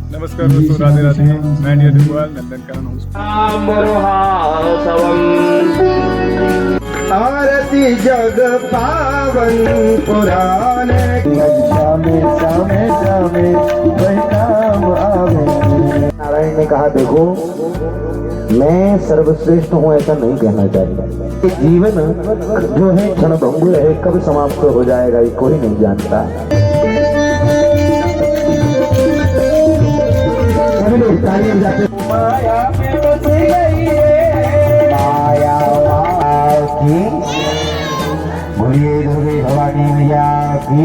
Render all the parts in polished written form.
नमस्कार दोस्तों, राधे राधे। मैं डियर दिगवाल नंदनकानन होस्ट। आरती जग पावन पुराने शामे शामे शामे वही काम आवे। नारायण ने कहा, देखो मैं सर्वश्रेष्ठ हूँ ऐसा नहीं कहना चाहिए। जीवन जो है क्षणभंगुर है, कब समाप्त हो जाएगा ये कोई नहीं जानता। माया में बस गई है माया की, बोलिए दुर्गे भवानी मैया की।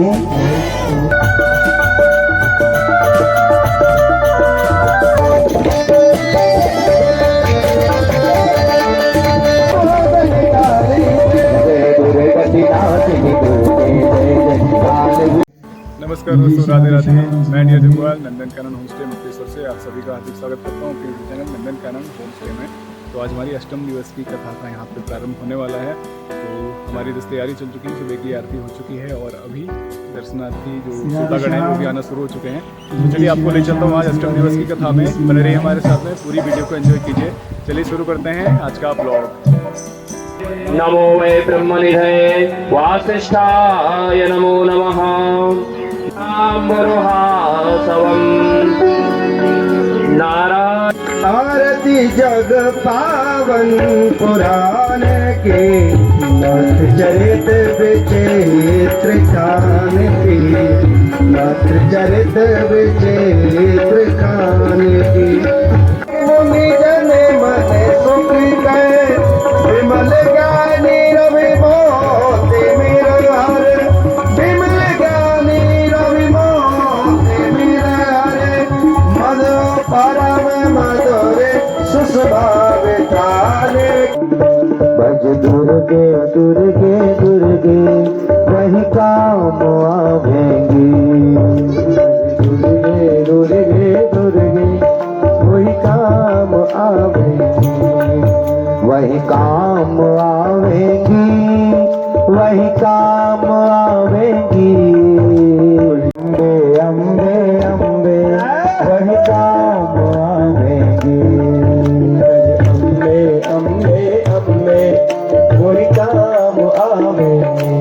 नमस्कार दोस्तों, राधे राधे। मैं डियर दिगवाल नंदनकानन होमस्टे मुक्तेश्वर से आप सभी का हार्दिक स्वागत करता हूँ अपने चैनल नंदनकानन होमस्टे में। तो आज हमारी अष्टम दिवस की कथा का यहाँ पे प्रारंभ होने वाला है। तो हमारी दस तैयारी चल चुकी है, सुबह की आरती हो चुकी है और अभी दर्शनार्थी जो श्रोतागण हैं वो भी आना शुरू हो चुके हैं। तो चलिए आपको ले चलता हूँ आज अष्टम दिवस की कथा में। बने रहिए हमारे साथ में, पूरी वीडियो को एंजॉय कीजिए। चलिए शुरू करते हैं आज का ब्लॉग। नमो वै ब्रह्मनिधये वासिष्ठाय नमो नमः। नारायण आरती जग पावन पुराने के नाथ चरित विचित्र खान की, नाथ चरित विचित्र खान की। मुनि जन मन सुख गए विमल ज्ञानी रवि मोती मेरा हर, विमल ज्ञानी रवि मोती मेरा हर। मधु परम मधुर सुस्भाविताने। भज दुर्गे दुर्गे दुर्गे वही काम आवेंगी। दुर्गे दुर्गे दुर्गे वही काम आवेंगी, वही काम आवेंगी, वही काम आवेंगी। अम्बे अम्बे अम्बे वही काम आवेंगी। अम्बे अम्बे अम्बे वही काम आवेंगी।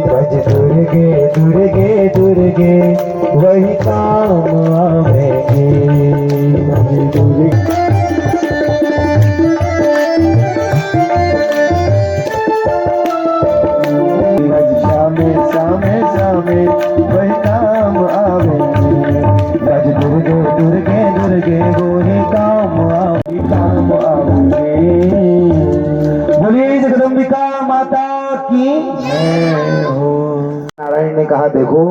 भज दुर्गे दुर्गे दुर्गे वही काम आवेंगी। भज दुर्गे शामे शामे शामे वही काम आवेंगे। भज दुर्गे दुर्गे दुर्गे वही काम आवेंगे। बोलिए जगदम्बिका माता की जय हो। नारायण ने कहा, देखो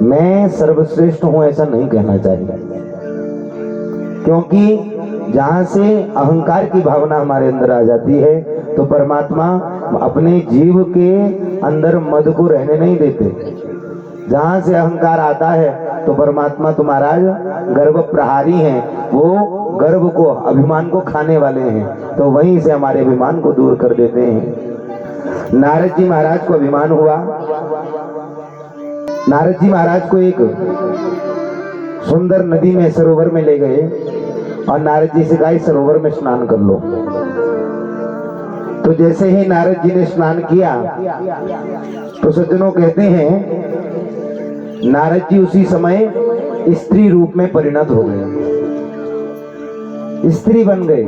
मैं सर्वश्रेष्ठ हूँ ऐसा नहीं कहना चाहिए, क्योंकि जहाँ से अहंकार की भावना हमारे अंदर आ जाती है तो परमात्मा अपने जीव के अंदर मद को रहने नहीं देते। जहाँ से अहंकार आता है तो परमात्मा तो महाराज गर्भ प्रहारी हैं, वो गर्भ को अभिमान को खाने वाले हैं, तो वहीं से हमारे अभिमान को दूर कर देते हैं। नारद जी महाराज को अभिमान हुआ। नारद जी महाराज को एक सुंदर नदी में सरोवर में ले गए और नारद जी से कहा, इस सरोवर में स्नान कर लो। तो जैसे ही नारद जी ने स्नान किया तो सज्जनों कहते हैं नारद जी उसी समय स्त्री रूप में परिणत हो गए, स्त्री बन गए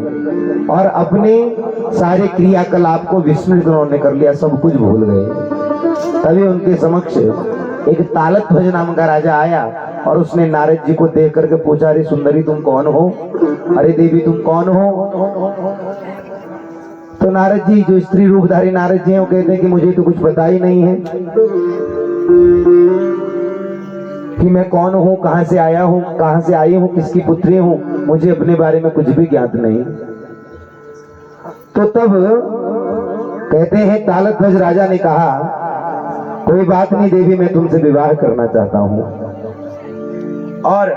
और अपने सारे क्रियाकलाप को विस्मृत उन्होंने कर लिया, सब कुछ भूल गए। तभी उनके समक्ष एक तालत ध्वज नाम का राजा आया और उसने नारद जी को देख करके पूछा, अरे सुंदरी तुम कौन हो? अरे देवी तुम कौन हो? तो नारद जी, जो स्त्री रूपधारी नारद जी हैं, वो कहते हैं कि मुझे तो कुछ पता ही नहीं है कि मैं कौन हूँ, कहाँ से आया हूँ, कहाँ से आई हूँ, किसकी पुत्री हूँ, मुझे अपने बारे में कुछ भी ज्ञात नहीं। तो तब कहते हैं तालत ध्वज राजा ने कहा, कोई बात नहीं देवी, मैं तुमसे विवाह करना चाहता हूँ। और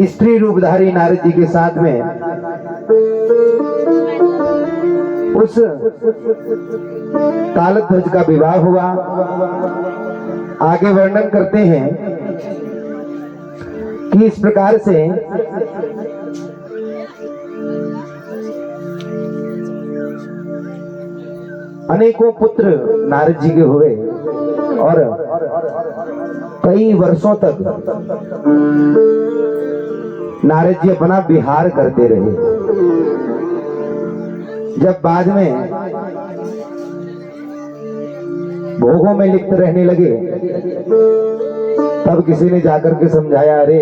स्त्री रूपधारी नारद जी के साथ में उस तालत ध्वज का विवाह हुआ। आगे वर्णन करते हैं कि इस प्रकार से अनेकों पुत्र नारद जी के हुए और कई वर्षों तक नारद जी अपना विहार करते रहे। जब बाद में भोगों में लिप्त रहने लगे तब किसी ने जाकर के समझाया, अरे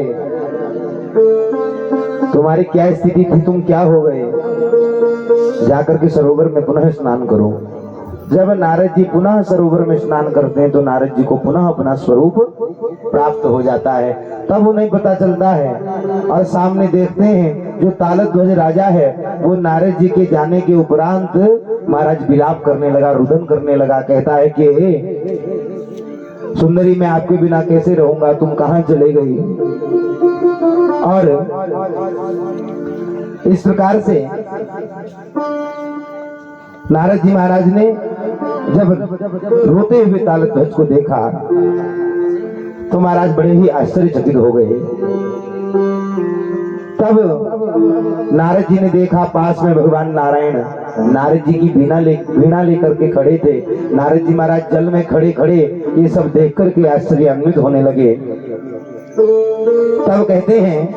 तुम्हारी क्या स्थिति थी, तुम क्या हो गए, जाकर के सरोवर में पुनः स्नान करो। जब नारद जी पुनः सरोवर में स्नान करते हैं तो नारद जी को पुनः अपना स्वरूप प्राप्त हो जाता है। तब उन्हें पता चलता है और सामने देखते हैं जो तालध्वज राजा है वो नारद जी के जाने के उपरांत महाराज विलाप करने लगा, रुदन करने लगा। कहता है कि हे सुंदरी, मैं आपके बिना कैसे रहूंगा, तुम कहां चले गई। और इस प्रकार से नारद जी महाराज ने जब रोते हुए तालध्वज को देखा तो महाराज बड़े ही आश्चर्यचकित हो गए। तब नारद जी ने देखा पास में भगवान नारायण नारद जी की वीणा लेकर के खड़े थे। नारद जी महाराज जल में खड़े खड़े ये सब देख करके आश्चर्यान्वित होने लगे। तब कहते हैं,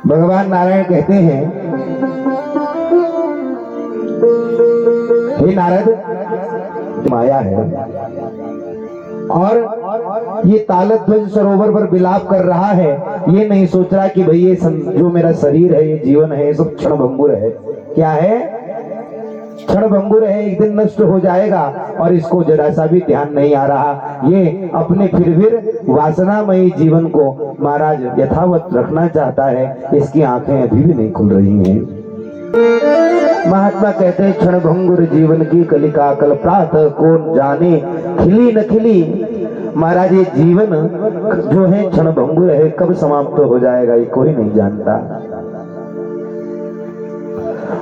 भगवान नारायण कहते हैं, हे नारद, माया है और ये तालध्वज सरोवर पर विलाप कर रहा है। ये नहीं सोच रहा कि भाई ये जो मेरा शरीर है, ये जीवन है, ये सब क्षणभंगुर है। क्या है? क्षणभंगुर है, एक दिन नष्ट हो जाएगा और इसको जरा सा भी ध्यान नहीं आ रहा। ये अपने फिर वासनामयी जीवन को महाराज यथावत रखना चाहता है। इसकी आंखें अभी भी नहीं खुल रही हैं। महात्मा कहते हैं, क्षणभंगुर जीवन की कलिका कल प्रातः कौन जाने, खिली न खिली। महाराज ये जीवन जो है क्षणभंगुर है, कब समाप्त हो जाएगा ये कोई नहीं जानता।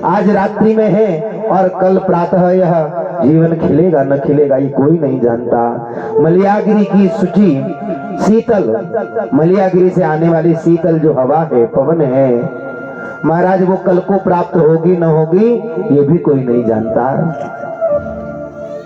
आज रात्रि में है और कल प्रातः यह जीवन खिलेगा न खिलेगा ये कोई नहीं जानता। मलयागिरी की शुचि शीतल, मलयागिरी से आने वाली शीतल जो हवा है, पवन है, महाराज वो कल को प्राप्त होगी न होगी ये भी कोई नहीं जानता।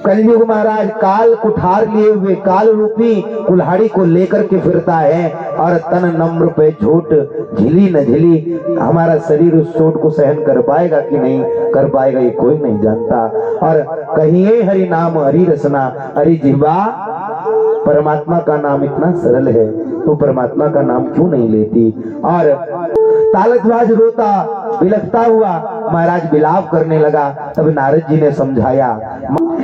कलयुग महाराज काल कुठार लिए हुए काल रूपी कुल्हाड़ी को लेकर के फिरता है और तन नम्र पे झोट झिली न झिली। हमारा शरीर उस चोट को सहन कर पाएगा कि नहीं कर पाएगा ये कोई नहीं जानता। और कहिए हरि नाम हरि रसना, हरि जिह्वा, परमात्मा का नाम इतना सरल है तो परमात्मा का नाम क्यों नहीं लेती। और तालध्वज रोता बिलखता हुआ महाराज विलाप करने लगा। तब नारद जी ने समझाया,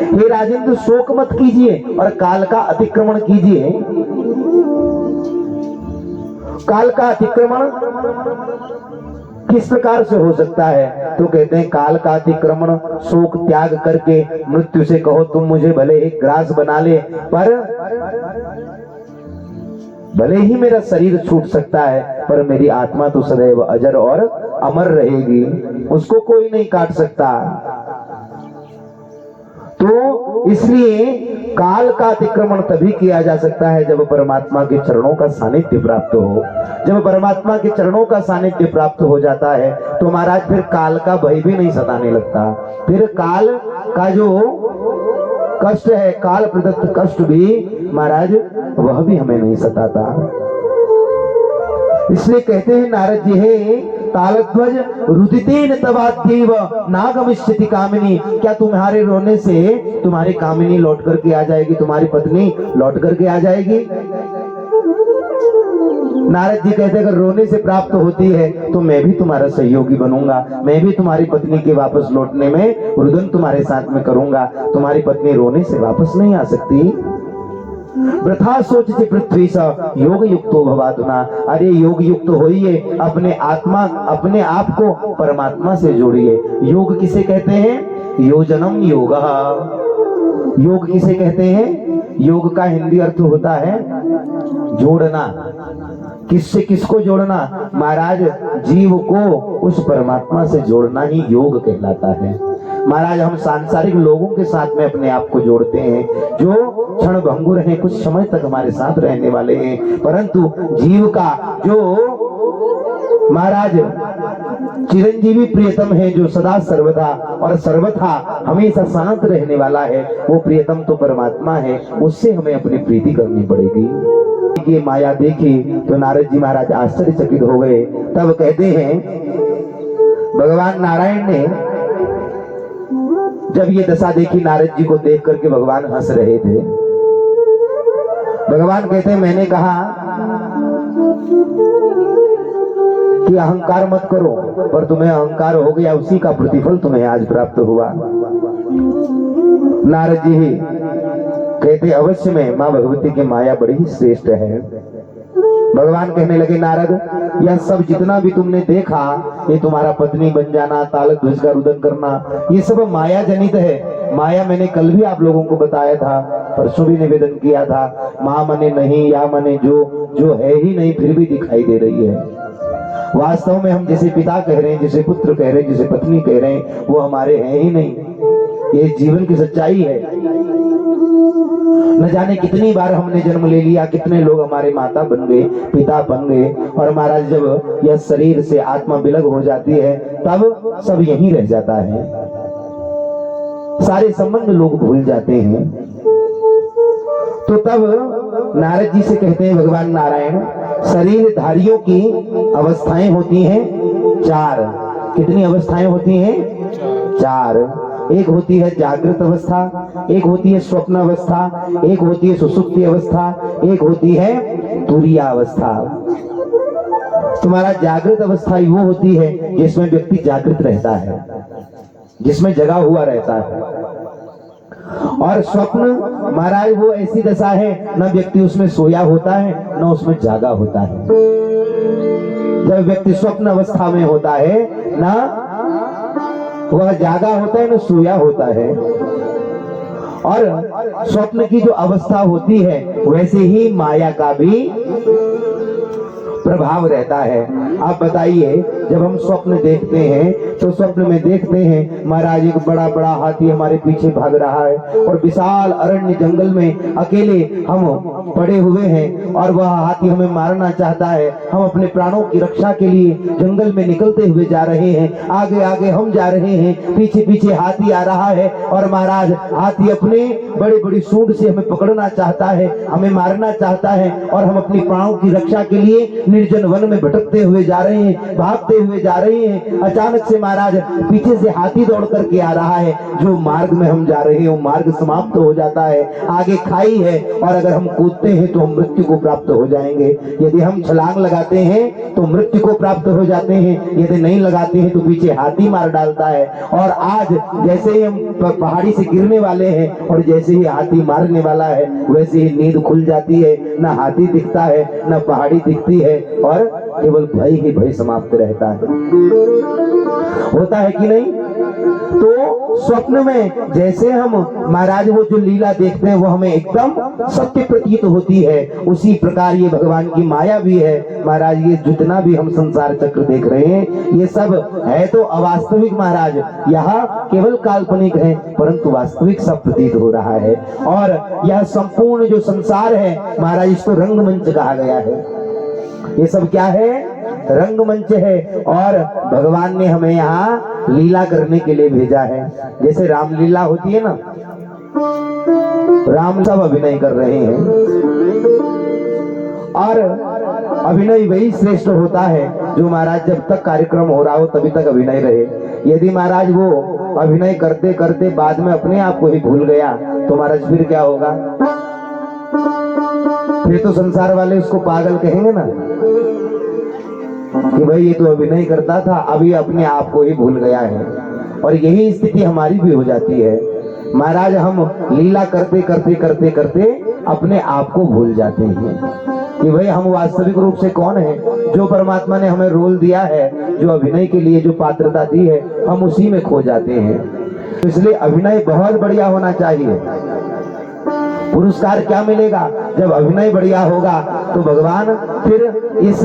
हे राजेंद्र शोक मत कीजिए और काल का अतिक्रमण कीजिए। काल का अतिक्रमण किस प्रकार से हो सकता है? तो कहते हैं काल का अतिक्रमण शोक त्याग करके मृत्यु से कहो तुम मुझे भले एक ग्रास बना ले, पर भले ही मेरा शरीर छूट सकता है पर मेरी आत्मा तो सदैव अजर और अमर रहेगी, उसको कोई नहीं काट सकता। तो इसलिए काल का अतिक्रमण तभी किया जा सकता है जब परमात्मा के चरणों का सानिध्य प्राप्त हो। जब परमात्मा के चरणों का सानिध्य प्राप्त हो जाता है तो महाराज फिर काल का भय भी नहीं सताने लगता। फिर काल का जो कष्ट है, काल प्रदत्त कष्ट भी महाराज वह भी हमें नहीं सताता। इसलिए कहते हैं नारद जी, हे तालध्वज रुदितेन तवाद्यैव नागमिष्यति कामिनी, क्या तुम्हारे रोने से तुम्हारी कामिनी लौट करके आ जाएगी, तुम्हारी पत्नी लौट करके आ जाएगी? नारद जी कहते हैं अगर रोने से प्राप्त होती है तो मैं भी तुम्हारा सहयोगी बनूंगा, मैं भी तुम्हारी पत्नी के वापस लौटने में रुदन तुम्हारे साथ में करूंगा। तुम्हारी पत्नी रोने से वापस नहीं आ सकती। वृथा सोचते पृथ्वी सा योग युक्तो भवाधुना, अरे योग युक्त होइए, अपने आप को परमात्मा से जोड़िए। योग किसे कहते हैं? योजनम योगा। योग किसे कहते हैं? योग का हिंदी अर्थ होता है जोड़ना। किससे किसको जोड़ना? महाराज जीव को उस परमात्मा से जोड़ना ही योग कहलाता है। महाराज हम सांसारिक लोगों के साथ में अपने आप को जोड़ते हैं जो क्षण भंगुर हैं, कुछ समय तक हमारे साथ रहने वाले हैं, परंतु जीव का जो महाराज चिरंजीवी प्रियतम है, जो सदा सर्वदा और सर्वथा हमेशा शांत रहने वाला है, वो प्रियतम तो परमात्मा है, उससे हमें अपनी प्रीति करनी पड़ेगी। ये माया देखी तो नारद जी महाराज आश्चर्यचकित हो गए। तब कहते हैं भगवान नारायण ने जब ये दशा देखी, नारद जी को देख करके भगवान हंस रहे थे। भगवान कहते हैं मैंने कहा कि अहंकार मत करो, पर तुम्हें अहंकार हो गया, उसी का प्रतिफल तुम्हें आज प्राप्त हुआ। नारद जी ही कहते अवश्य में माँ भगवती की माया बड़ी ही श्रेष्ठ है। भगवान कहने लगे नारद, यह सब जितना भी तुमने देखा, ये तुम्हारा पत्नी बन जाना, तालक ध्वज का रुदन करना, ये सब माया जनित है। माया मैंने कल भी आप लोगों को बताया था, परसों भी निवेदन किया था, माँ मने नहीं या मने जो है ही नहीं, फिर भी दिखाई दे रही है। वास्तव में हम जिसे पिता कह रहे हैं, जिसे पुत्र कह रहे हैं, जिसे पत्नी कह रहे हैं, वो हमारे हैं ही नहीं। ये जीवन की सच्चाई है। न जाने कितनी बार हमने जन्म ले लिया, कितने लोग हमारे माता बन गए, पिता बन गए, और महाराज जब यह शरीर से आत्मा विलग हो जाती है, तब सब यहीं रह जाता है, सारे संबंध लोग भूल जाते हैं। तो तब नारद जी से कहते हैं भगवान नारायण, शरीरधारियों की अवस्थाएं होती हैं 4। कितनी अवस्थाएं होती हैं? 4। एक होती है जागृत अवस्था, एक होती है स्वप्न अवस्था, एक होती है सुषुप्ति अवस्था, एक होती है तुरीया अवस्था। तुम्हारा जागृत अवस्था वो होती है जिसमें व्यक्ति जागृत रहता है, जिसमें जगा हुआ रहता है। और स्वप्न महाराज वो ऐसी दशा है, न व्यक्ति उसमें सोया होता है, न उसमें जागा होता है। जब व्यक्ति स्वप्न अवस्था में होता है, न वह जागा होता है, न सोया होता है। और स्वप्न की जो अवस्था होती है, वैसे ही माया का भी प्रभाव रहता है। आप बताइए, जब हम स्वप्न देखते हैं तो स्वप्न में देखते हैं महाराज एक बड़ा बड़ा हाथी हमारे पीछे भाग रहा है, और विशाल अरण्य जंगल में अकेले हम पड़े हुए हैं, और वह हाथी हमें मारना चाहता है। हम अपने प्राणों की रक्षा के लिए जंगल में निकलते हुए जा रहे हैं, आगे आगे हम जा रहे हैं, पीछे पीछे हाथी आ रहा है, और महाराज हाथी अपने बड़े बड़ी सूंड से हमें पकड़ना चाहता है, हमें मारना चाहता है, और हम अपनी प्राणों की रक्षा के लिए निर्जन वन में भटकते हुए जा रहे हैं, भागते हुए जा रहे हैं। अचानक से महाराज पीछे से हाथी दौड़ करके आ रहा है। जो मार्ग में हम जा रहे हैं वो मार्ग समाप्त हो जाता है, आगे खाई है, और अगर हम कूदते हैं तो हम मृत्यु को प्राप्त हो जाएंगे। यदि हम छलांग लगाते हैं तो मृत्यु को प्राप्त हो जाते हैं, यदि नहीं लगाते हैं तो पीछे हाथी मार डालता है। और आज जैसे ही हम पहाड़ी से गिरने वाले हैं और जैसे ही हाथी मारने वाला है, वैसे ही नींद खुल जाती है, न हाथी दिखता है, न पहाड़ी दिखती है, और केवल भय ही भय समाप्त रहता है। होता है कि नहीं? तो स्वप्न में जैसे हम महाराज वो जो लीला देखते हैं वो हमें एकदम सत्य प्रतीत होती है, उसी प्रकार ये भगवान की माया भी है। महाराज ये जितना भी हम संसार चक्र देख रहे हैं, ये सब है तो अवास्तविक महाराज, यहाँ केवल काल्पनिक है, परंतु वास्तविक सब प्रतीत हो रहा है। और यह संपूर्ण जो संसार है महाराज, इसको रंगमंच कहा गया है। ये सब क्या है? रंगमंच है। और भगवान ने हमें यहाँ लीला करने के लिए भेजा है। जैसे रामलीला होती है ना, राम सब अभिनय कर रहे हैं, और अभिनय वही श्रेष्ठ होता है जो महाराज जब तक कार्यक्रम हो रहा हो तभी तक अभिनय रहे। यदि महाराज वो अभिनय करते करते बाद में अपने आप को ही भूल गया तो महाराज फिर क्या होगा? फिर तो संसार वाले उसको पागल कहेंगे ना कि भाई ये तो अभिनय करता था, अभी अपने आप को ही भूल गया है। और यही स्थिति हमारी भी हो जाती है महाराज, हम लीला करते करते करते करते अपने आप को भूल जाते हैं कि भाई हम वास्तविक रूप से कौन है। जो परमात्मा ने हमें रोल दिया है, जो अभिनय के लिए जो पात्रता दी है, हम उसी में खो जाते हैं। इसलिए अभिनय बहुत बढ़िया होना चाहिए, पुरस्कार क्या मिलेगा? जब अभिनय बढ़िया होगा तो भगवान फिर इस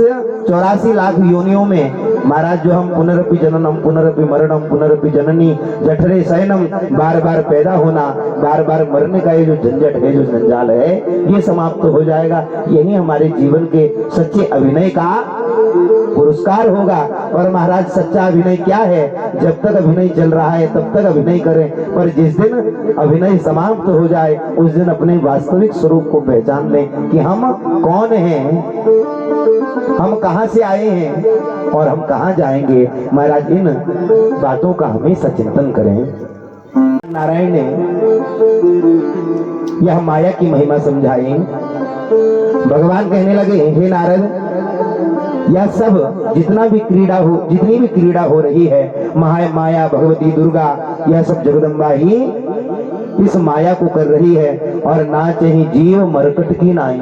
84 लाख योनियों में महाराज जो हम पुनरपि जननम पुनरपि मरणम पुनरपि जननी जठरे शयनम, बार बार पैदा होना, बार बार मरने का ये जो झंझट है, जो जंजाल है, ये समाप्त हो जाएगा। यही हमारे जीवन के सच्चे अभिनय का पुरस्कार होगा। और महाराज सच्चा अभिनय क्या है? जब तक अभिनय चल रहा है तब तक अभिनय करें, पर जिस दिन अभिनय समाप्त हो जाए उस दिन अपने वास्तविक स्वरूप को पहचान लें कि हम कौन हैं, हम कहां से आए हैं और हम कहां जाएंगे। महाराज इन बातों का हमेशा चिंतन करें। नारायण ने यह माया की महिमा समझाई। भगवान कहने लगे, हे नारद, यह सब जितनी भी क्रीड़ा हो रही है, माया भगवती दुर्गा, यह सब जगदम्बा ही इस माया को कर रही है। और नाच ही जीव मरकट की नाई।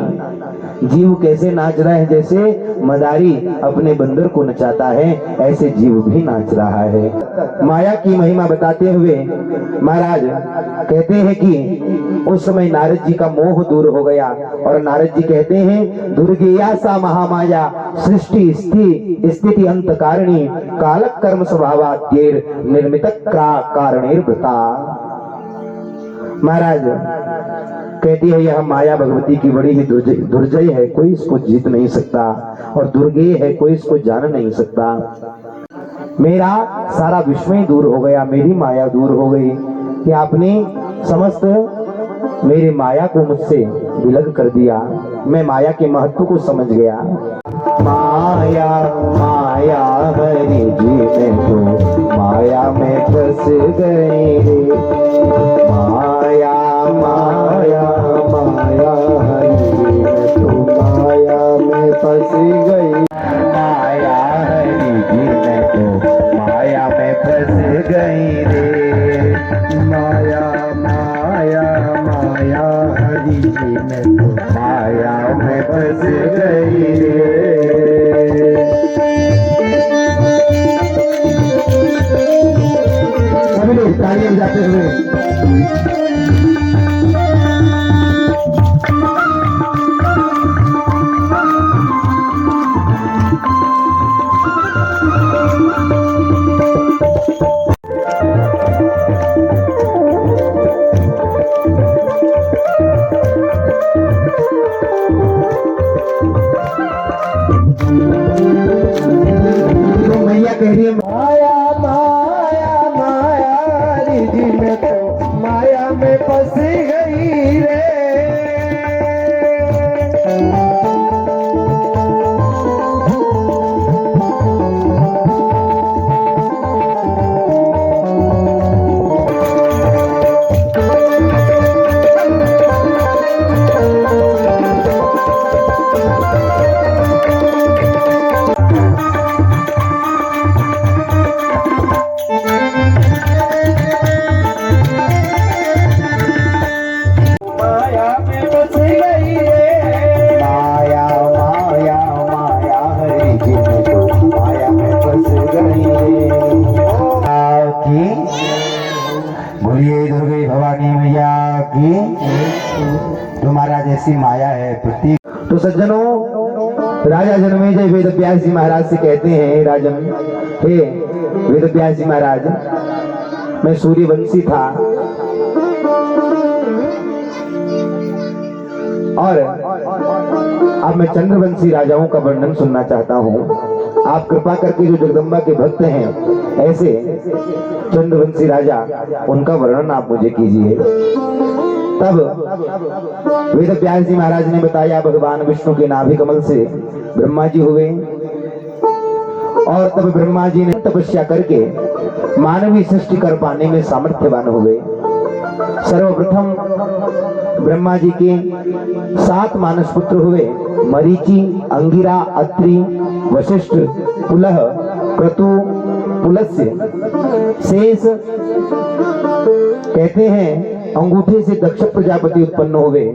जीव कैसे नाच रहा है? जैसे मदारी अपने बंदर को नचाता है, ऐसे जीव भी नाच रहा है। माया की महिमा बताते हुए महाराज कहते हैं कि उस समय नारद जी का मोह दूर हो गया और नारद जी कहते हैं, दुर्गेया सा महामाया सृष्टि स्थिति अंत कारिणी कालक कर्म स्वभावाद्यैर निर्मित कारणेर वृता। महाराज कहती है, यह माया भगवती की बड़ी ही दुर्जय है, कोई इसको जीत नहीं सकता, और दुर्गेय है, कोई इसको जान नहीं सकता। मेरा सारा विस्मय दूर हो गया, मेरी माया दूर हो गई कि आपने समस्त मेरी माया को मुझसे विलग कर दिया। मैं माया के महत्व को समझ गया। माया माया हरि जी में तो माया में फंस गए रे। माया माया माया हरि जी में तो माया में फंस गई। माया हरि जी में तो माया में फंस गई रे। माया माया माया हरि जी में तो माया में फंस गई रे। सभी लोग ताली बजाते हुए कह रही है, माया माया माया हरि जी में तो माया में फंस गई रे। बोलिए दुर्गे भवानी मैया की। तुम्हारा जैसी माया है प्रतीक। तो सज्जनों, राजा जन्मेजय वेद व्यास जी महाराज से कहते हैं, राजन हे वेद व्यास जी महाराज, मैं सूर्यवंशी था और अब मैं चंद्रवंशी राजाओं का वर्णन सुनना चाहता हूँ। आप कृपा करके जो जगदम्बा के भक्त हैं, ऐसे चंद्रवंशी राजा, उनका वर्णन आप मुझे कीजिए। तब वेद व्यास जी महाराज ने बताया, भगवान विष्णु के नाभि कमल से ब्रह्मा जी हुए और तब ब्रह्मा जी ने तपस्या करके मानवीय सृष्टि कर पाने में सामर्थ्यवान हुए। सर्वप्रथम ब्रह्मा जी के 7 मानस पुत्र हुए, मरीचि, अंगिरा, अत्रि, वशिष्ठ, पुलह, क्रतु, पुलस्त्य, शेष। कहते हैं अंगूठे से दक्ष प्रजापति उत्पन्न हुए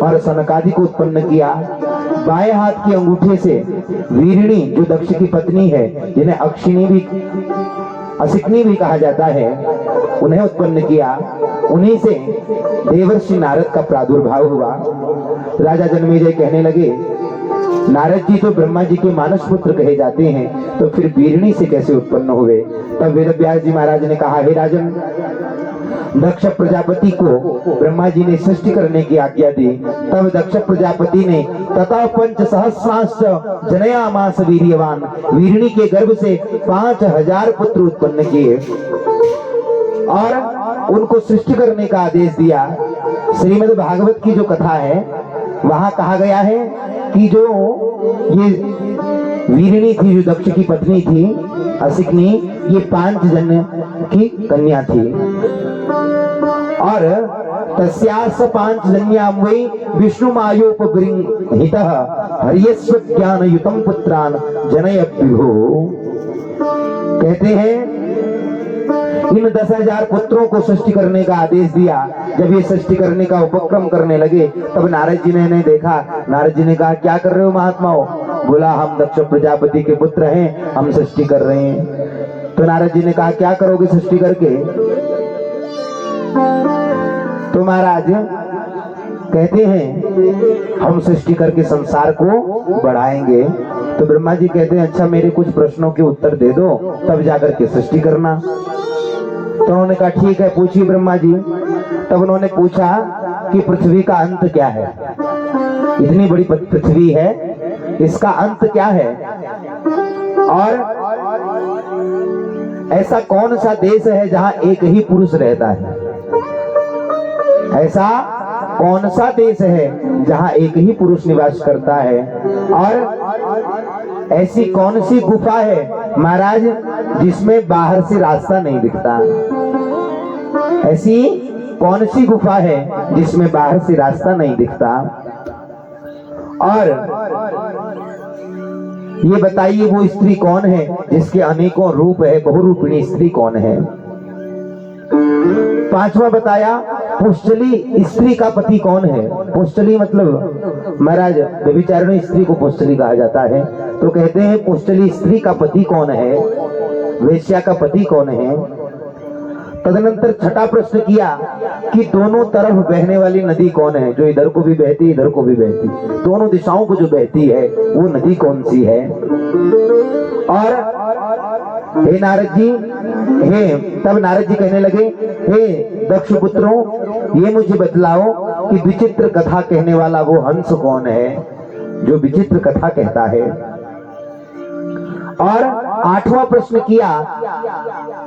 और सनकादि को उत्पन्न किया। बाएं हाथ के अंगूठे से वीरिणी, जो दक्ष की पत्नी है, जिन्हें अक्षिणी भी असिकनी भी कहा जाता है, उन्हें उत्पन्न किया। उन्हीं से देवर्षि नारद का प्रादुर्भाव हुआ। राजा जन्मेजय कहने लगे, नारद जी तो ब्रह्मा जी के मानस पुत्र कहे जाते हैं, तो फिर वीरणी से कैसे उत्पन्न हुए? तब वेद व्यास जी महाराज ने कहा, हे राजन, दक्ष प्रजापति को ब्रह्मा जी ने सृष्टि करने की आज्ञा दी। तब दक्ष प्रजापति ने तथा 5 सहस्रांश जनयामास वीर्यवान, वीरणी के गर्भ से 5000 पुत्र उत्पन्न किए और उनको सृष्टि करने का आदेश दिया। श्रीमद् भागवत की जो कथा है वहां कहा गया है कि जो ये वीरणी थी, जो दक्ष की पत्नी थी असिकनी, ये 5 जन की कन्या थी और तस्यास 5 जन्याम वै विष्णुमायोपबृंहितः हर्यस्व ज्ञान युतम पुत्रान जनयत् विभो। कहते हैं इन 10,000 पुत्रों को सृष्टि करने का आदेश दिया। जब ये सृष्टि करने का उपक्रम करने लगे तब नारद जी ने देखा। नारद जी ने कहा, क्या कर रहे हो महात्माओं? बोला, हम दक्ष प्रजापति के पुत्र हैं, हम सृष्टि कर रहे हैं। तो नारद जी ने कहा, क्या करोगे सृष्टि करके? तो महाराज कहते हैं, हम सृष्टि करके संसार को बढ़ाएंगे। तो ब्रह्मा जी कहते हैं, अच्छा मेरे कुछ प्रश्नों के उत्तर दे दो, तब जाकर के सृष्टि करना। तो उन्होंने कहा, ठीक है, पूछिए ब्रह्मा जी। तब उन्होंने पूछा कि पृथ्वी का अंत क्या है? इतनी बड़ी पृथ्वी है, इसका अंत क्या है? और ऐसा कौन सा देश है जहां एक ही पुरुष रहता है? ऐसा कौन सा देश है जहां एक ही पुरुष निवास करता है? और ऐसी कौन सी गुफा है महाराज जिसमें बाहर से रास्ता नहीं दिखता? ऐसी कौन सी गुफा है जिसमें बाहर से रास्ता नहीं दिखता? और ये बताइए, वो स्त्री कौन है जिसके अनेकों रूप है? बहुरूपिणी स्त्री कौन है? 5वां बताया, पुष्टली स्त्री का पति कौन है? पुष्टली मतलब महाराज व्यभिचारिणी स्त्री को पुष्टली कहा जाता है। तो कहते हैं, पुष्टली स्त्री का पति कौन है? वेश्या का पति कौन है? तदनंतर 6ठा प्रश्न किया कि दोनों तरफ बहने वाली नदी कौन है? जो इधर को भी बहती, इधर को भी बहती, दोनों दिशाओं को जो बहती है वो नदी कौन सी है? और हे नारद जी, तब नारद जी कहने लगे, हे दक्ष पुत्रों, ये मुझे बतलाओ कि विचित्र कथा कहने वाला वो हंस कौन है जो विचित्र कथा कहता है? और 8वां प्रश्न किया,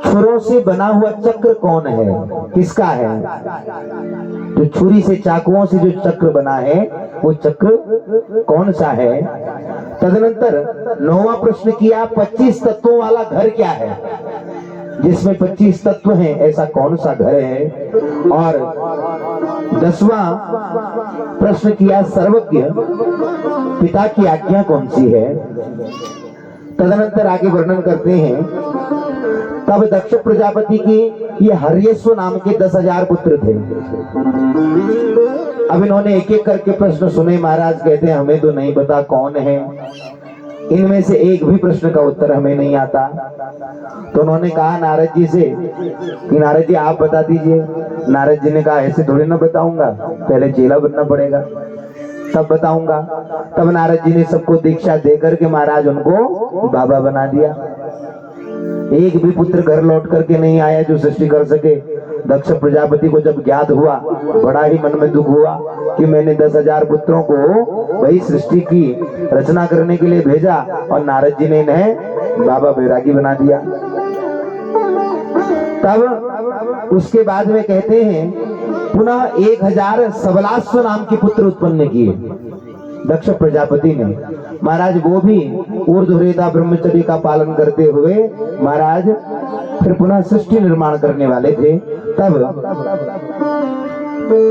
छुरों से बना हुआ चक्र कौन है? किसका है? जो छुरी से, चाकुओं से जो चक्र बना है वो चक्र कौन सा है? तदनंतर 9वां प्रश्न किया, 25 तत्वों वाला घर क्या है? जिसमें 25 तत्व हैं, ऐसा कौन सा घर है? और 10वां प्रश्न किया, सर्वज्ञ पिता की आज्ञा कौन सी है? तदनंतर आगे वर्णन करते हैं, तब दक्ष प्रजापति की ये हर्यस्व नाम के 10,000 पुत्र थे। अब इन्होंने एक एक करके प्रश्न सुने। महाराज कहते हैं, हमें तो नहीं पता कौन है, इनमें से एक भी प्रश्न का उत्तर हमें नहीं आता। तो उन्होंने कहा नारद जी से कि नारद जी आप बता दीजिए। नारद जी ने कहा, ऐसे थोड़ी ना बताऊंगा, पहले चेला बनना पड़ेगा तब बताऊंगा। तब नारद जी ने सबको दीक्षा देकर के महाराज उनको बाबा बना दिया। एक भी पुत्र घर लौट करके नहीं आया जो सृष्टि कर सके। दक्ष प्रजापति को जब ज्ञात हुआ, बड़ा ही मन में दुख हुआ कि मैंने 10,000 पुत्रों को वही सृष्टि की रचना करने के लिए भेजा और नारद जी ने इन्हें बाबा बैरागी बना दिया। तब उसके बाद में कहते हैं, पुनः 1000 सबलाश्व नाम के पुत्र उत्पन्न किए दक्ष प्रजापति ने। महाराज वो भी ऊर्ध्वरेता ब्रह्मचर्य का पालन करते हुए महाराज फिर पुनः सृष्टि निर्माण करने वाले थे। तब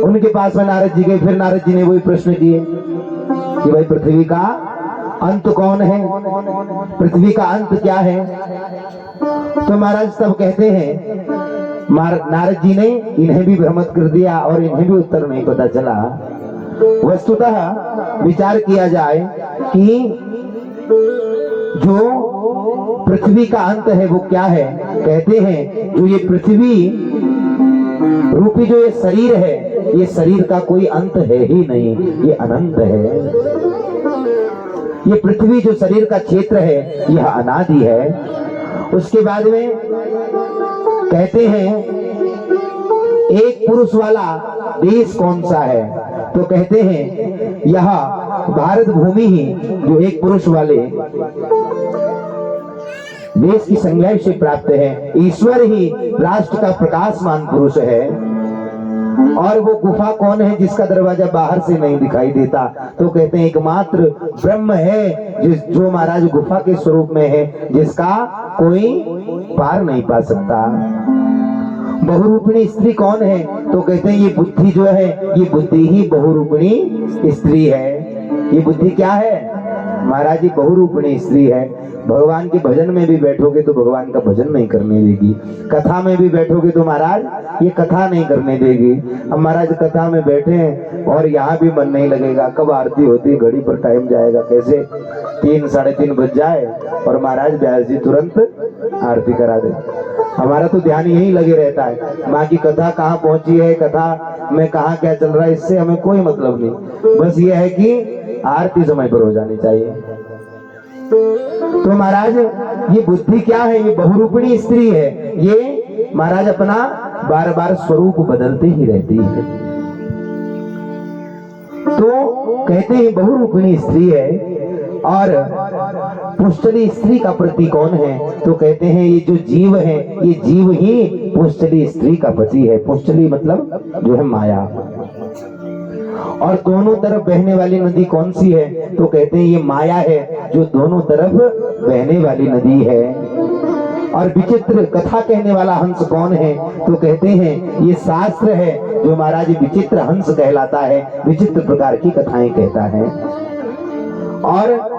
उनके पास में नारद जी गए। फिर नारद जी ने वही प्रश्न किए कि भाई पृथ्वी का अंत कौन है? पृथ्वी का अंत क्या है? तो महाराज तब कहते हैं, नारद जी ने इन्हें भी भ्रमित कर दिया और इन्हें भी उत्तर नहीं पता चला। वस्तुतः विचार किया जाए कि जो पृथ्वी का अंत है वो क्या है। कहते हैं जो ये पृथ्वी रूपी जो ये शरीर है, ये शरीर का कोई अंत है ही नहीं, ये अनंत है। ये पृथ्वी जो शरीर का क्षेत्र है, यह अनादि है। उसके बाद में कहते हैं एक पुरुष वाला देश कौन सा है, तो कहते हैं यह भारत भूमि ही जो एक पुरुष वाले देश की संज्ञा से प्राप्त है। ईश्वर ही राष्ट्र का प्रकाशमान पुरुष है। और वो गुफा कौन है जिसका दरवाजा बाहर से नहीं दिखाई देता, तो कहते हैं एकमात्र ब्रह्म है जो महाराज गुफा के स्वरूप में है, जिसका कोई पार नहीं पा सकता। बहुरूपिणी स्त्री कौन है, तो कहते हैं ये बुद्धि जो है, ये बुद्धि ही बहुरूपिणी स्त्री है। ये बुद्धि क्या है महाराज जी? बहुरूपिणी स्त्री है। भगवान के भजन में भी बैठोगे तो भगवान का भजन नहीं करने देगी, कथा में भी बैठोगे तो महाराज ये कथा नहीं करने देगी। अब महाराज कथा में बैठे हैं और यहाँ भी मन नहीं लगेगा, कब आरती होती, घड़ी पर टाइम जाएगा कैसे, 3 साढ़े 3 बज जाए और महाराज व्यास जी तुरंत आरती करा दे। हमारा तो ध्यान यही लगे रहता है, माँ की कथा कहाँ पहुंची है, कथा में कहाँ क्या चल रहा है, इससे हमें कोई मतलब नहीं। बस ये है कि आरती समय पर हो जानी चाहिए। तो महाराज ये बुद्धि क्या है? ये बहुरूपिणी स्त्री है। ये महाराज अपना बार बार स्वरूप बदलते ही रहती है। तो कहते हैं बहुरूपिणी स्त्री है। और पुष्टली स्त्री का प्रतीक कौन है, तो कहते हैं ये जो जीव है, ये जीव ही पुष्टली स्त्री का पति है। पुष्टली मतलब जो है माया। और दोनों तरफ बहने वाली नदी कौन सी है, तो कहते हैं ये माया है जो दोनों तरफ बहने वाली नदी है। और विचित्र कथा कहने वाला हंस कौन है, तो कहते हैं ये शास्त्र है जो महाराज विचित्र हंस कहलाता है, विचित्र प्रकार की कथाएं कहता है। और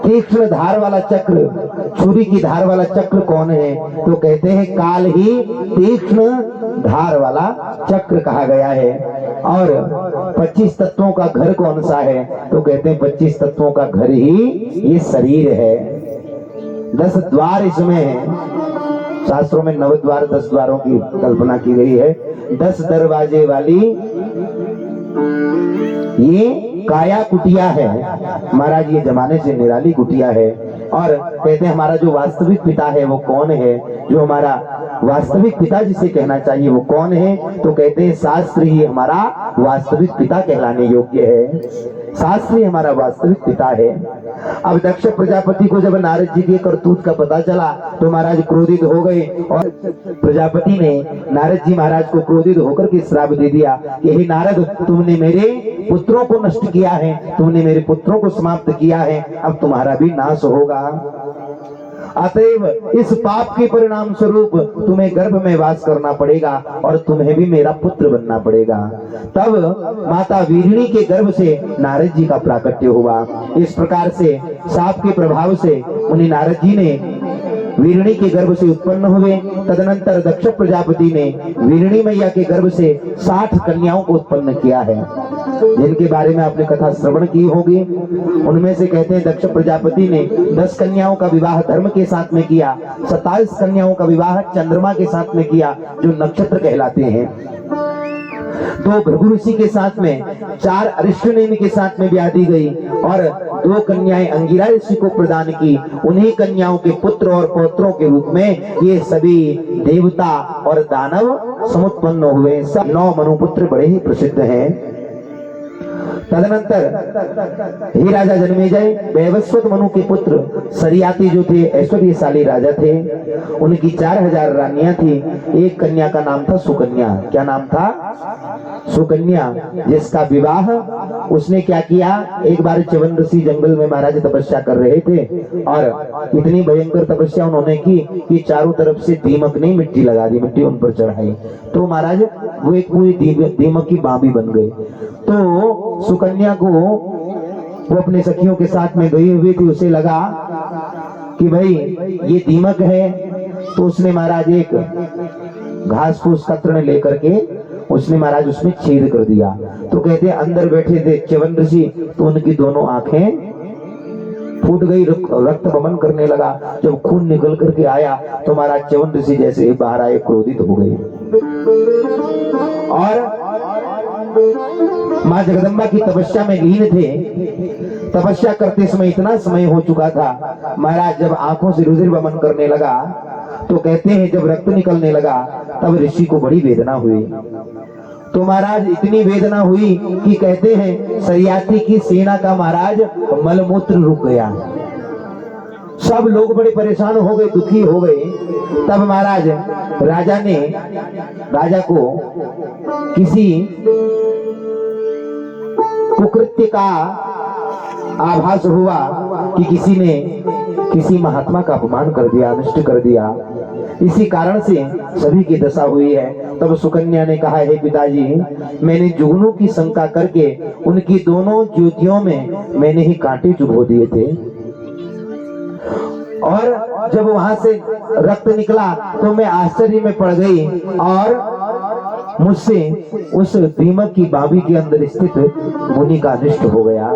तीक्ष्ण धार वाला चक्र, छुरी की धार वाला चक्र कौन है, तो कहते हैं काल ही तीक्ष्ण धार वाला चक्र कहा गया है। और 25 तत्वों का घर कौन सा है, तो कहते हैं 25 तत्वों का घर ही ये शरीर है। 10 द्वार इसमें है। शास्त्रों में 9 द्वार 10 द्वारों की कल्पना की गई है। 10 दरवाजे वाली ये काया कुटिया है महाराज, ये जमाने से निराली कुटिया है। और कहते हैं हमारा जो वास्तविक पिता है वो कौन है, जो हमारा वास्तविक पिता जिसे कहना चाहिए वो कौन है, तो कहते हैं शास्त्र ही हमारा वास्तविक पिता कहलाने योग्य है। शास्त्र ही हमारा वास्तविक पिता है। अब दक्ष प्रजापति को जब नारद जी के करतूत का पता चला तो महाराज क्रोधित हो गए और प्रजापति ने नारद जी महाराज को क्रोधित होकर के श्राप दे दिया कि हे नारद, तुमने मेरे पुत्रों को नष्ट किया है, तुमने मेरे पुत्रों को समाप्त किया है, अब तुम्हारा भी नाश होगा। अतएव इस पाप के परिणाम स्वरूप तुम्हें गर्भ में वास करना पड़ेगा और तुम्हें भी मेरा पुत्र बनना पड़ेगा। तब माता वीरिणी के गर्भ से नारद जी का प्राकट्य हुआ। इस प्रकार से शाप के प्रभाव से मुनि नारद जी ने वीरिणी के गर्भ से उत्पन्न हुए। तदनंतर दक्ष प्रजापति ने वीरिणी मैया के गर्भ से 60 कन्याओं को उत्पन्न किया है, जिनके बारे में आपने कथा श्रवण की होगी। उनमें से कहते हैं दक्ष प्रजापति ने 10 कन्याओं का विवाह धर्म के साथ में किया, 27 कन्याओं का विवाह चंद्रमा के साथ में किया जो नक्षत्र कहलाते हैं, 2 भृगु ऋषि के साथ में, 4 अरिष्टनेमि के साथ में ब्याह दी गई और 2 कन्याएं अंगिरा ऋषि को प्रदान की। उन्हीं कन्याओं के पुत्र और पौत्रों के रूप में ये सभी देवता और दानव समुत्पन्न हुए। 9 मनुपुत्र बड़े ही प्रसिद्ध हैं। तदनंतर हे राजा जन्मेजय, वैवस्वत मनु के पुत्र सरियाती जो थे ऐश्वर्यशाली राजा थे, उनकी 4000 रानियां थी। एक कन्या का नाम था सुकन्या। क्या नाम था? सुकन्या, जिसका विवाह उसने क्या किया, एक बार च्यवन ऋषि जंगल में महाराज तपस्या कर रहे थे और इतनी भयंकर तपस्या उन्होंने की कि चारों तरफ से दीमक ने मिट्टी लगा दी, मिट्टी उन पर चढ़ाई, तो महाराज वो एक पूरी दीमक की बाबी बन गई। तो सुकन्या को वो अपने सखियों के साथ में गई हुई थी, उसे लगा कि भाई ये दीमक है, तो उसने महाराज एक घास फूस का तृण लेकर के उसने महाराज उसमें छेद कर दिया। तो कहते अंदर बैठे थे च्यवन ऋषि, तो उनकी दोनों आंखें फूट गई, रक्त बमन करने लगा। जब खून निकल करके आया तो महाराज च्यवन ऋषि जैसे ही बाहर आए क्रोधित हो गए और माँ जगदम्बा की तपस्या में लीन थे। तपस्या करते समय इतना समय हो चुका था, महाराज जब आंखों से रुधिर बमन करने लगा तो कहते हैं जब रक्त निकलने लगा तब ऋषि को बड़ी वेदना हुई। तो महाराज इतनी वेदना हुई कि कहते हैं सरियाती की सेना का महाराज मलमूत्र रुक गया। सब लोग बड़े परेशान हो गए, दुखी हो गए। तब महाराज राजा को किसी कुकृत्य का आभास हुआ कि किसी ने किसी महात्मा का अपमान कर दिया, अनिष्ट कर दिया। इसी कारण से सभी की दशा हुई है। तब सुकन्या ने कहा, हे पिताजी, मैंने जुगनू की शंका करके उनकी दोनों ज्योतियों में मैंने ही कांटे चुभो दिए थे और जब वहां से रक्त निकला तो मैं आश्चर्य में पड़ गई और मुझसे उस दीमक की बाबी के अंदर स्थित मुनि का अनिष्ट हो गया।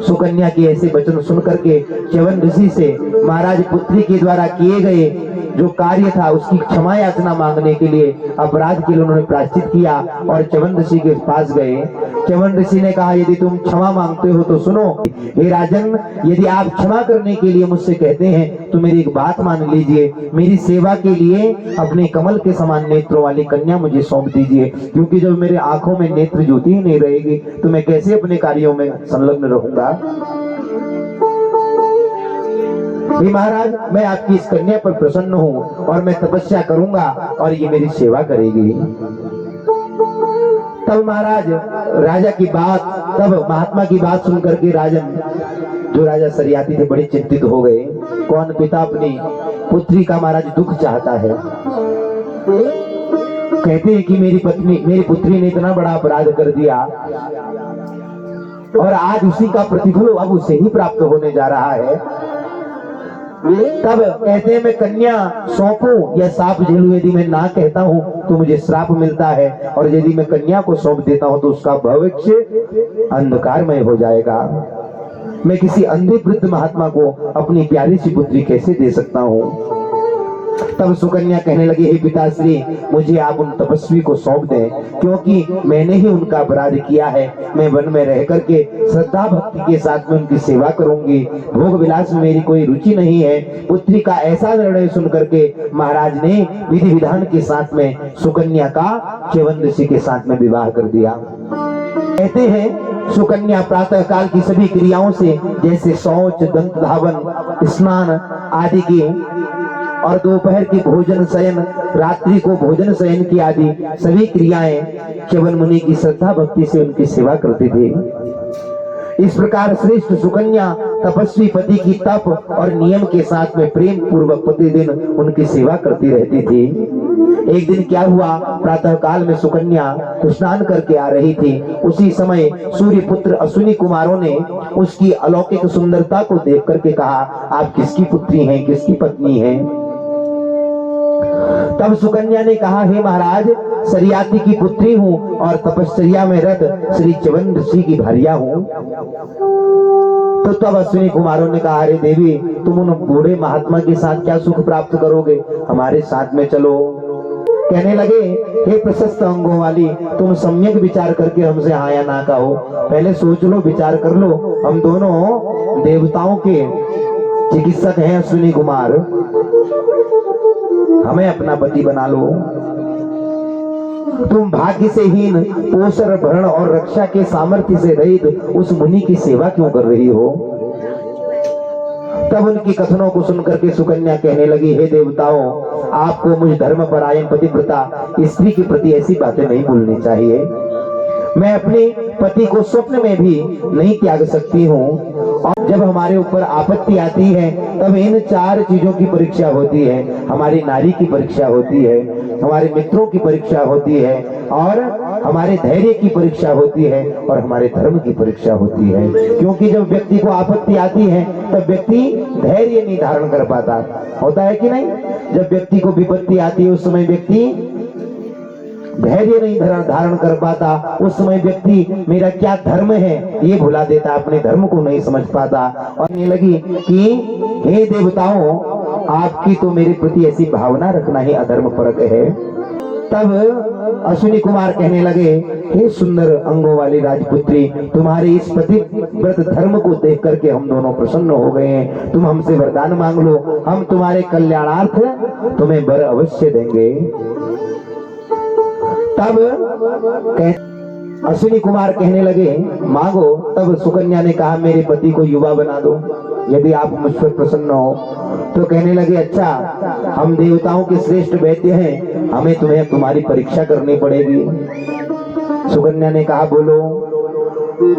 सुकन्या के ऐसे वचन सुन करके च्यवन ऋषि से महाराज पुत्री के द्वारा किए गए जो कार्य था उसकी क्षमा याचना मांगने के लिए, अपराध के लिए उन्होंने प्रायश्चित किया और च्यवन ऋषि के पास गए। च्यवन ऋषि ने कहा, यदि तुम क्षमा मांगते हो तो सुनो। हे राजन, यदि आप क्षमा करने के लिए मुझसे कहते हैं तो मेरी एक बात मान लीजिए, मेरी सेवा के लिए अपने कमल के समान नेत्रों वाली कन्या मुझे सौंप दीजिए, क्योंकि जब मेरे आंखों में नेत्र ज्योति ही नहीं रहेगी तो मैं कैसे अपने कार्यों में संलग्न रहूंगा। महाराज, मैं आपकी इस कन्या पर प्रसन्न हूँ और मैं तपस्या करूंगा और ये मेरी सेवा करेगी। तब महाराज महात्मा की बात सुन करके जो राजा सरियाती थे बड़े चिंतित हो गए। कौन पिता अपनी पुत्री का महाराज दुख चाहता है। कहते हैं कि मेरी पुत्री ने इतना बड़ा अपराध कर दिया और आज उसी का प्रतिफल अब उसे ही प्राप्त होने जा रहा है। तब कहते हैं मैं कन्या सौंपूं या साप झेलूं। यदि मैं ना कहता हूं तो मुझे श्राप मिलता है और यदि मैं कन्या को सौंप देता हूं तो उसका भविष्य अंधकारमय हो जाएगा। मैं किसी अंधे वृद्ध महात्मा को अपनी प्यारी सी पुत्री कैसे दे सकता हूं। तब सुकन्या कहने लगी, हे पिताश्री, मुझे आप उन तपस्वी को सौंप दें, क्योंकि मैंने ही उनका अपराध किया है। मैं वन में रह करके श्रद्धा भक्ति के साथ में उनकी सेवा करूंगी। भोग विलास में मेरी कोई रुचि नहीं है। पुत्री का ऐसा निर्णय सुन करके महाराज ने विधि विधान के साथ में सुकन्या का च्यवन ऋषि के साथ में विवाह कर दिया। कहते हैं सुकन्या प्रातः काल की सभी क्रियाओं से, जैसे शौच, दंत धावन, स्नान आदि की और दोपहर की भोजन शयन, रात्रि को भोजन शयन की आदि सभी क्रियाएं च्यवन मुनि की श्रद्धा भक्ति से उनकी सेवा करते थे। इस प्रकार श्रेष्ठ सुकन्या तपस्वी पति की तप और नियम के साथ में प्रेम पूर्वक प्रतिदिन उनकी सेवा करती रहती थी। एक दिन क्या हुआ, प्रातः काल में सुकन्या स्नान करके आ रही थी। उसी समय सूर्य पुत्र अश्विनी कुमारों ने उसकी अलौकिक सुंदरता को देख करके कहा, आप किसकी पुत्री हैं, किसकी पत्नी हैं। तब सुकन्या ने कहा, हे महाराज, सरियाती की पुत्री हूँ और तपश्चर्या में रत श्री च्यवन ऋषि की भार्या हूँ। तो तब अश्विनी कुमारों ने कहा, अरे देवी, तुम उन बूढ़े महात्मा के साथ क्या सुख प्राप्त करोगे, हमारे साथ में चलो। कहने लगे, हे प्रशस्त अंगों वाली, तुम सम्यक विचार करके हमसे हाँ या ना कहो। पहले सोच लो, विचार कर लो। हम दोनों देवताओं के चिकित्सक हैं अश्विनी कुमार, हमें अपना पति बना लो। तुम भाग्य से हीन, पोषण, भरण और रक्षा के सामर्थ्य से रहित उस मुनि की सेवा क्यों कर रही हो। तब उनकी कथनों को सुनकर के सुकन्या कहने लगी, हे देवताओं, आपको मुझ धर्मपरायण पतिव्रता स्त्री के प्रति ऐसी बातें नहीं बोलनी चाहिए। मैं अपने पति को स्वप्न में भी नहीं त्याग सकती हूँ। और जब हमारे ऊपर आपत्ति आती है तब इन चार चीजों की परीक्षा होती है। हमारी नारी की परीक्षा होती है, हमारे मित्रों की परीक्षा होती है और हमारे धैर्य की परीक्षा होती है और हमारे धर्म की परीक्षा होती है। क्योंकि जब व्यक्ति को आपत्ति आती है तब व्यक्ति धैर्य नहीं धारण कर पाता, होता है कि नहीं। जब व्यक्ति को विपत्ति आती है उस समय व्यक्ति धैर्य नहीं धारण कर पाता, उस समय व्यक्ति मेरा क्या धर्म है ये भुला देता, अपने धर्म को नहीं समझ पाता। और ये लगी कि हे देवताओं, आपकी तो मेरे प्रति ऐसी भावना रखना ही अधर्म परक है। तब अश्विनी कुमार कहने लगे, हे सुंदर अंगों वाली राजपुत्री, तुम्हारे इस पतिव्रत धर्म को देख करके हम दोनों प्रसन्न हो गए हैं। तुम हमसे वरदान मांग लो, हम तुम्हारे कल्याणार्थ तुम्हें वर अवश्य देंगे। तब अश्विनी कुमार कहने लगे, मांगो। तब सुकन्या ने कहा, मेरे पति को युवा बना दो यदि आप मुझ पर प्रसन्न हो। तो कहने लगे, अच्छा, हम देवताओं के श्रेष्ठ वैद्य हैं, हमें तुम्हारी परीक्षा करनी पड़ेगी। सुकन्या ने कहा, बोलो।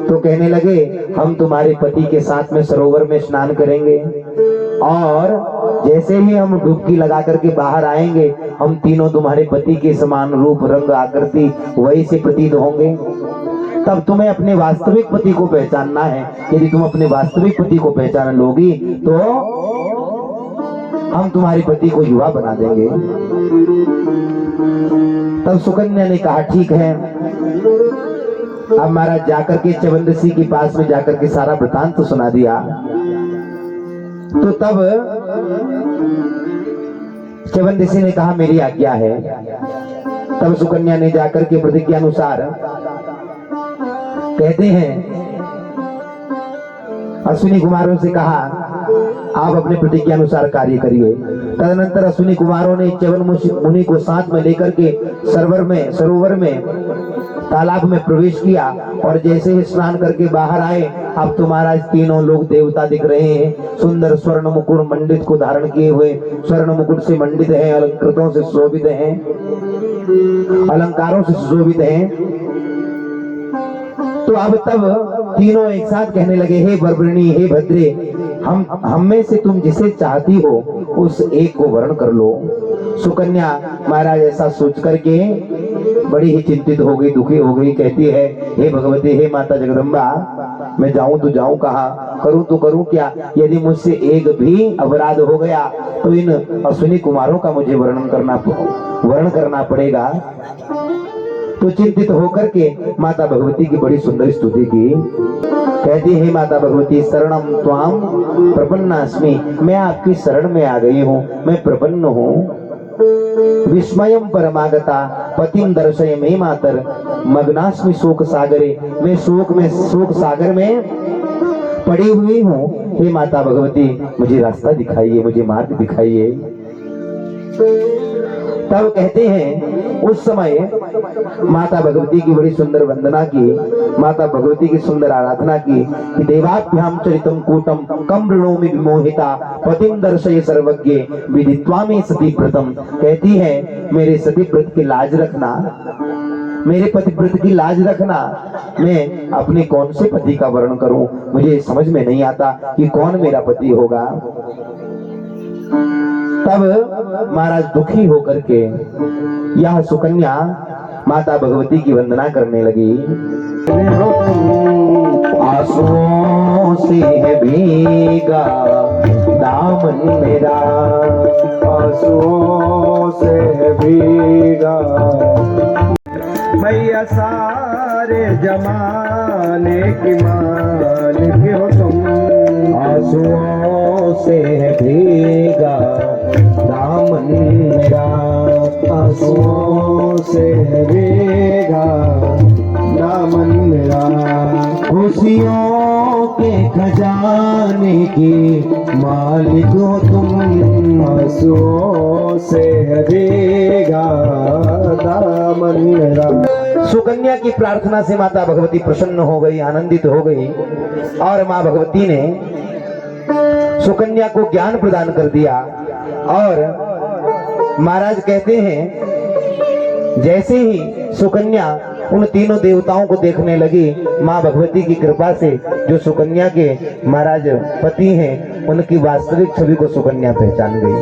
तो कहने लगे, हम तुम्हारे पति के साथ में सरोवर में स्नान करेंगे और जैसे ही हम डुबकी लगा करके बाहर आएंगे, हम तीनों तुम्हारे पति के समान रूप रंग आकृति वही से प्रतीत होंगे। तब तुम्हें अपने वास्तविक पति को पहचानना है। यदि तुम अपने वास्तविक पति को पहचान लोगी तो हम तुम्हारे पति को युवा बना देंगे। तब सुकन्या ने कहा, ठीक है। अब महाराज जाकर के चवंदसी के पास में जाकर के सारा वृतांत तो सुना दिया। तो तब चवंदसी ने कहा, मेरी आज्ञा है। तब सुकन्या ने जाकर के प्रतिज्ञा अनुसार कहते हैं, अश्विनी कुमारों से कहा, आप अपने प्रतिज्ञा अनुसार कार्य करिए। तदनंतर अश्विनी कुमारों ने च्यवन मुनि को साथ में लेकर के सरोवर में तालाब में प्रवेश किया और जैसे ही स्नान करके बाहर आए, अब तुम्हारा तीनों लोग देवता दिख रहे हैं। सुंदर स्वर्ण मुकुट मंडित को धारण किए हुए, स्वर्ण मुकुट से मंडित हैं, अलंकृतों से शोभित हैं, अलंकारों से सुशोभित हैं। तो अब तब तीनों एक साथ कहने लगे, हे बर्बरिणी, हे भद्रे, हम में से तुम जिसे चाहती हो उस एक को वर्ण कर लो। सुकन्या महाराज ऐसा सोच करके बड़ी ही चिंतित हो गई, दुखी हो गई। कहती है, हे भगवती, हे माता जगदम्बा, मैं जाऊं तो जाऊं कहाँ, करूं तो करूं क्या? यदि मुझसे एक भी अपराध हो गया तो इन अश्विनी कुमारों का मुझे वर्ण करना पड़ेगा। तो चिंतित होकर के माता भगवती की बड़ी सुंदर स्तुति की। कहती है, माता भगवती, शरणम त्वाम प्रपन्नास्मि, मैं आपकी शरण में आ गई हूँ, मैं प्रपन्न हूँ। विस्मयम परमागता पतिम दर्शय मे मातर, मग्नास्मि शोक सागरे, मैं शोक सागर में पड़ी हुई हूँ। हे माता भगवती, मुझे रास्ता दिखाइए, मुझे मार्ग दिखाइए। तब कहते हैं, उस समय माता भगवती की बड़ी सुंदर वंदना की, माता भगवती की सुंदर आराधना की कि देवाभ्याम चरितम कूटम कम वृणोमि विमोहिता पतिम दर्शय सर्वज्ञ विदित्वा में सतीव्रतम। कहती है, मेरे सतीव्रत की लाज रखना, मेरे पतिव्रत की लाज रखना। मैं अपने कौन से पति का वर्ण करूं, मुझे समझ में नहीं आता कि कौन मेरा पति होगा। तब महाराज दुखी होकर के यह सुकन्या माता भगवती की वंदना करने लगी। आंसुओं से है भीगा दामन मेरा, आंसुओं से है भीगा मैया, सारे जमाने की मालिक हो तुम। आंसुओं से है भीगा दामन मेरा, आंसुओं से है भीगा दामन मेरा। खुशियों के खजाने की मालिक हो तुम, आंसुओं से है भीगा दामन मेरा। सुकन्या की प्रार्थना से माता भगवती प्रसन्न हो गई, आनंदित हो गई और माँ भगवती ने सुकन्या को ज्ञान प्रदान कर दिया। और महाराज कहते हैं, जैसे ही सुकन्या उन तीनों देवताओं को देखने लगी, माँ भगवती की कृपा से जो सुकन्या के महाराज पति हैं, उनकी वास्तविक छवि को सुकन्या पहचान गई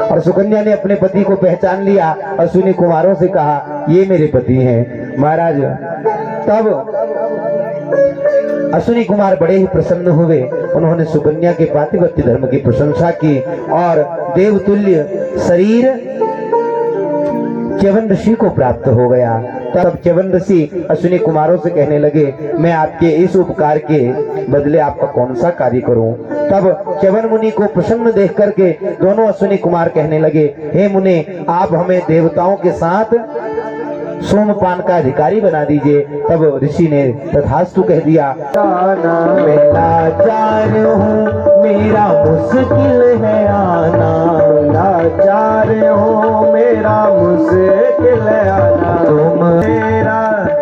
और सुकन्या ने अपने पति को पहचान लिया। अश्विनी कुमारों से कहा, ये मेरे पति हैं महाराज। तब अश्विनी कुमार बड़े ही प्रसन्न हुए, उन्होंने सुकन्या के पातिव्रत्य धर्म की प्रशंसा की और देवतुल्य शरीर च्यवन ऋषि को प्राप्त हो गया। तब च्यवन ऋषि अश्विनी कुमारों से कहने लगे, मैं आपके इस उपकार के बदले आपका कौन सा कार्य करूं। तब च्यवन मुनि को प्रसन्न देख करके दोनों अश्विनी कुमार कहने लगे, हे मुनि, आप हमें देवताओं के साथ सोमपान का अधिकारी बना दीजिए। तब ऋषि ने तथास्तु कह दिया। मैं लाचार हूँ, मेरा मुश्किल है आना, लाचार हूँ, मेरा मुश्किल है आना।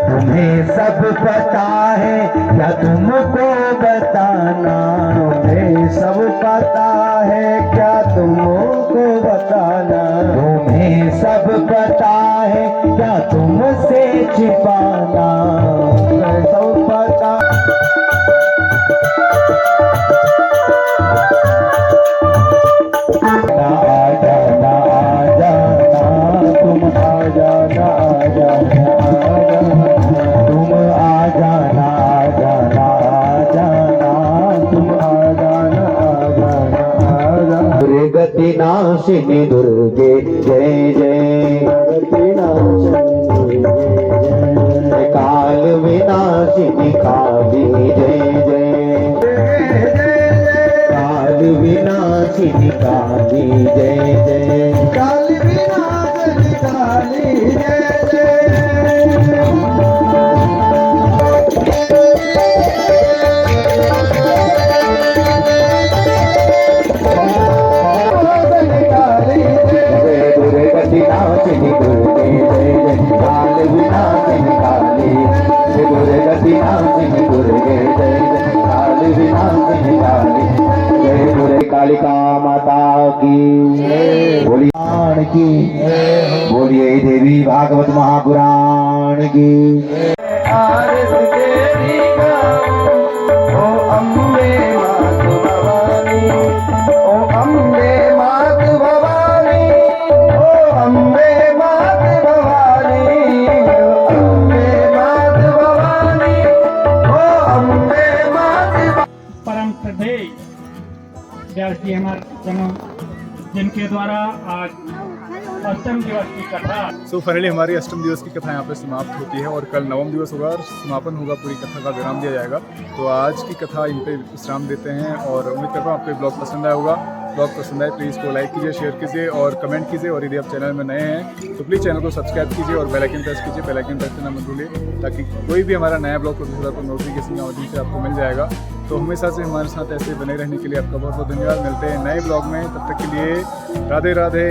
तुम्हें सब पता है क्या तुमको बताना, तुम्हें सब पता है क्या तुमको बताना, तुम्हें सब पता है क्या तुमसे छिपाना, तुम्हें सब पता। ना आ जाना, आ जाना, तुम आ जाना, आ जाना, आ जाना, तुम आ जाना, आ जाना, आ जाना, तुम आ जाना, आ जाना, आ जाना। दुर्गति नाशिनी दुर्गे जय जय, दुर्गति नाशिनी जय, काल विनाशिनी काली जय जय, काल विनाशिनी काली जय जय, काल विनाशिनी काली जय जय। दुर्गति नाशिनी दुर्गे जय जय, काल विनाशिनी काली, दुर्गति नाशिनी दुर्गे जय जय, काल विनाशिनी काली, जय दुर्गे कालिका माता की, बोलिए पुराण की, बोलिए देवी भागवत महापुराण की। आरती तेरी गाऊं, ओ अम्बे मात भवानी, ओ अम्बे मात भवानी, ओ अम्बे मात भवानी, ओ अम्बे मात भवानी, ओ अम्बे मात। परम श्रद्धेय व्यास जी हमारे जन्म, जिनके द्वारा आज अष्टम दिवस की कथा। सो फाइनली हमारी अष्टम दिवस की कथा यहाँ पे समाप्त होती है और कल नवम दिवस होगा और समापन होगा, पूरी कथा का विराम दिया जाएगा। तो आज की कथा इन पे विश्राम देते हैं और उम्मीद करता हूँ आपको ब्लॉग पसंद आया होगा। ब्लॉग पसंद आए प्लीज़ को लाइक कीजिए, शेयर कीजिए और कमेंट कीजिए, और यदि आप चैनल में नए हैं तो प्लीज़ चैनल को सब्सक्राइब कीजिए और बेल आइकन प्रेस कीजिए। बेल आइकन प्रेस करना मत भूलिए, ताकि कोई भी हमारा नया ब्लॉग प्रोड्यूस होगा तो नोटिफिकेशन के माध्यम से आपको मिल जाएगा। तो हमेशा से हमारे साथ ऐसे बने रहने के लिए आपका बहुत बहुत धन्यवाद। मिलते हैं नए ब्लॉग में, तब तक के लिए राधे राधे।